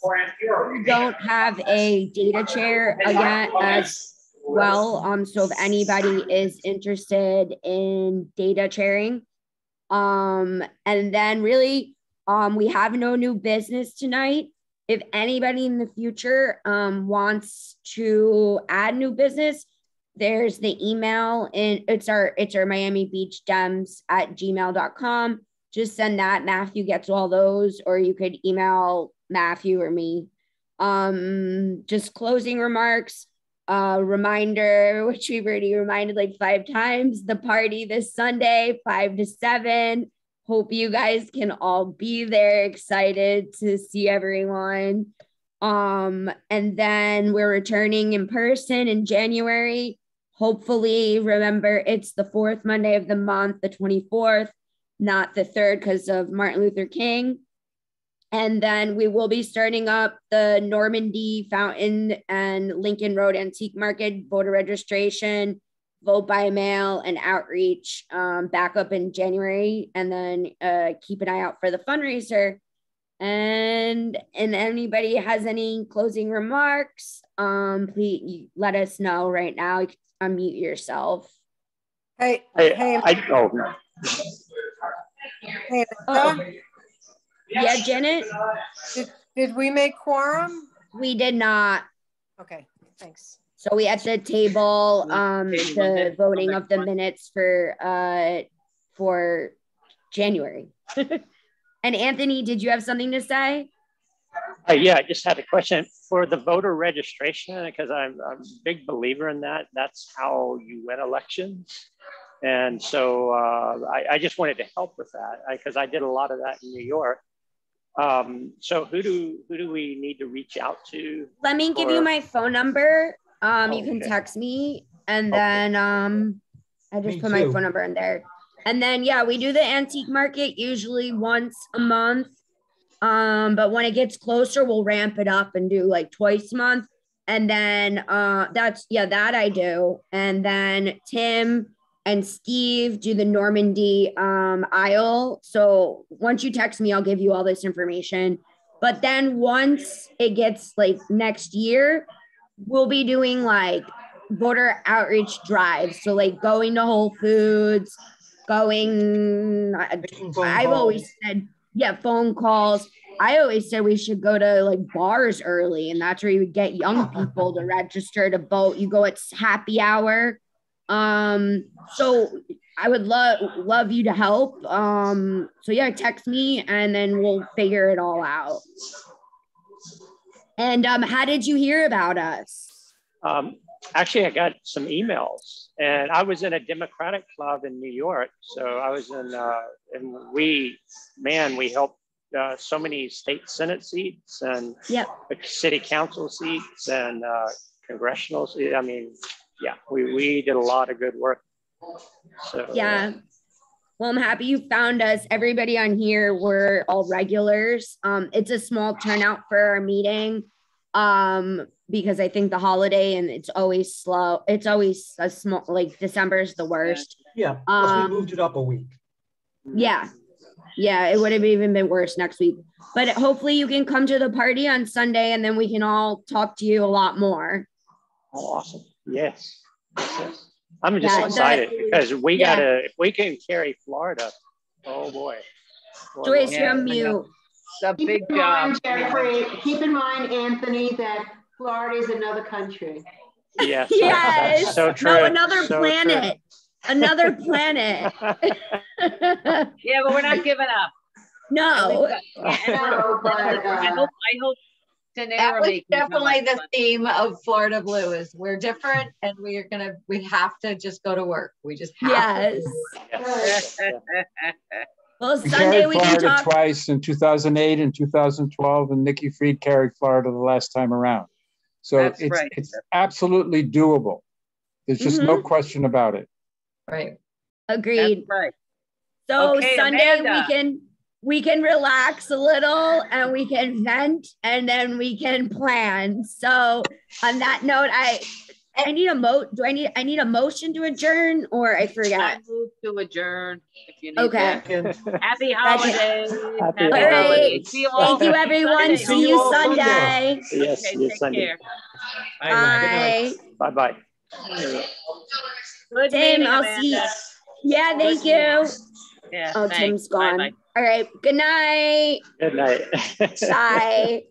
We don't have a data chair again as well. So if anybody is interested in data chairing, and then really, we have no new business tonight. If anybody in the future wants to add new business, there's the email and it's our Miami Beach Dems at gmail.com. Just send that. Matthew gets all those, or you could email Matthew or me. Just closing remarks, reminder, which we've already reminded like 5 times, the party this Sunday, 5 to 7. Hope you guys can all be there. Excited to see everyone. And then we're returning in person in January. Hopefully, remember, it's the 4th Monday of the month, the 24th, not the 3rd because of Martin Luther King. And then we will be starting up the Normandy Fountain and Lincoln Road Antique Market voter registration, vote by mail, and outreach back up in January. And then keep an eye out for the fundraiser. And anybody has any closing remarks, please let us know right now. You can unmute yourself. Hey. Yeah, Janet? Did we make quorum? We did not. Okay, thanks. So we had to table the voting of the minutes for January. And Anthony, did you have something to say? Yeah, I just had a question for the voter registration, because I'm a big believer in that. That's how you win elections. And so I just wanted to help with that because I did a lot of that in New York. So who do we need to reach out to? Let me give you my phone number. You can text me, and then I just put my phone number in there. And then, yeah, we do the antique market usually once a month. But when it gets closer, we'll ramp it up and do like twice a month. And then that I do. And then Tim and Steve do the Normandy aisle. So once you text me, I'll give you all this information. But then once it gets like next year, we'll be doing like voter outreach drives. So like going to Whole Foods, I've always said, phone calls. I always said we should go to like bars early, and that's where you would get young people to register to vote. You go at happy hour. So I would love you to help. So yeah, text me and then we'll figure it all out. And how did you hear about us? Actually, I got some emails, and I was in a Democratic club in New York. So I was in, and we helped so many state Senate seats and city council seats and congressional seats. I mean, yeah, we did a lot of good work. So yeah. Well, I'm happy you found us. Everybody on here, we're all regulars. It's a small turnout for our meeting because I think the holiday and it's always slow. It's always a small, like December is the worst. Yeah, plus we moved it up a week. Yeah. Yeah, it would have even been worse next week. But hopefully you can come to the party on Sunday and then we can all talk to you a lot more. Oh, awesome. Yes. Yes. I'm just excited because we gotta, if we can carry Florida, oh boy. Joyce, you're mute. The big job. Jeffrey, keep in mind, Anthony, that Florida is another country. Yes. Yes. So true. No, another planet. True. Another planet. Yeah, but we're not giving up. No. I hope that was definitely the theme of Florida Blue is we're different and we have to just go to work. We just have to. Well, Sunday we can talk twice in 2008 and 2012, and Nikki Fried carried Florida the last time around. So it's absolutely doable. There's just no question about it. Right. Agreed. That's right. So okay, Sunday Amanda. we can relax a little and we can vent and then we can plan. So on that note, I need a I need a motion to adjourn or I forget. I move to adjourn. If you need okay. Happy holidays. Happy holidays. See you all. Thank you, everyone. See you Sunday. Yes, okay, take Sunday. Care. Bye. Bye-bye. Good Tim, meeting, I'll Amanda. see you. Yeah, thank you. Yeah, oh, thanks. Tim's gone. Bye-bye. All right. Good night. Good night. Bye.